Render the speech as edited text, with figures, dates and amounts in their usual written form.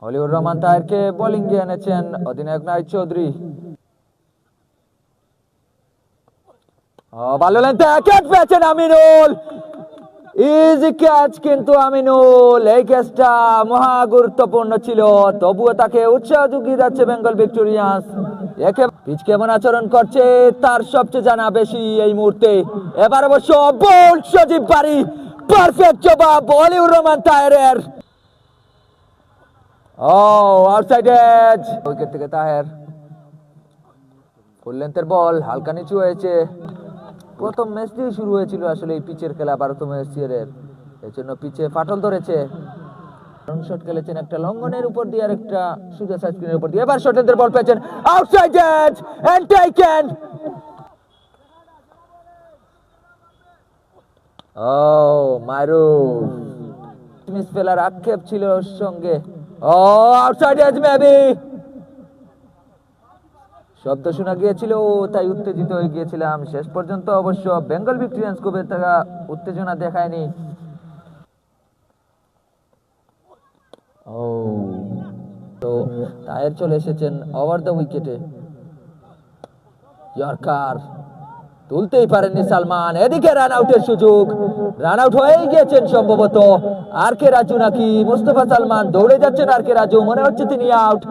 Hollywood Rahman তাহেরকে বোলিংয়ে এনেছেন অধিনায়ক নাহিদ চৌধুরী। ভালো লেন্থে ক্যাচ পেয়েছেন আমিনুল, ইজি ক্যাচ, কিন্তু আমিনুল এই ক্যাচটা মহা গুরুত্বপূর্ণ ছিল, তবুও তাকে উৎসাহ জুগিয়ে যাচ্ছে বেঙ্গল ভিক্টোরিয়ান্স। পিচ কেমন আচরণ করছে তার সবচেয়ে জানা বেশি এই মুহূর্তে। এবার অবশ্য বোল্ড সজীব বারি, পারফেক্ট জবাব হলিউড রহমান তাহেরের। আউটসাইড এজ, উইকেট থেকে তাহের। ফুল লেন্থের বল হালকা নিচু হয়েছে। প্রথম ম্যাচ দিয়ে শুরু হয়েছিল আসলে এই পিচের খেলা ভারত এর, এর জন্য পিচে ফাটল ধরেছে। শট খেলেছেন একটা লঙ্ঘনের উপর দিয়ে আর একটা সুজা সাইডস্ক্রিনের উপর দিয়ে। এবার শট লেন্থের বল পেয়েছেন, outside edge and taken. Maruf miss ফেলার আক্ষেপ ছিল সঙ্গে। আউটসাইড এজ মেবি, শব্দ শোনা গিয়েছিল তাই উত্তেজিত হয়ে গিয়েছিলাম। শেষ পর্যন্ত অবশ্য বেঙ্গল ভিক্টোরিয়ান্স খুব একটা উত্তেজনা দেখায়নি। তো তাহের চলে এসেছেন ওভার দ্য উইকেটে। ইয়র্কার তুলতেই পারেননি সালমান, এদিকে রান আউটের সুযোগ, রান আউট হয়ে গিয়েছেন সম্ভবত আর কে রাজু নাকি মুস্তফা সালমান, দৌড়ে যাচ্ছেন আর কে রাজু, মনে হচ্ছে তিনি আউট।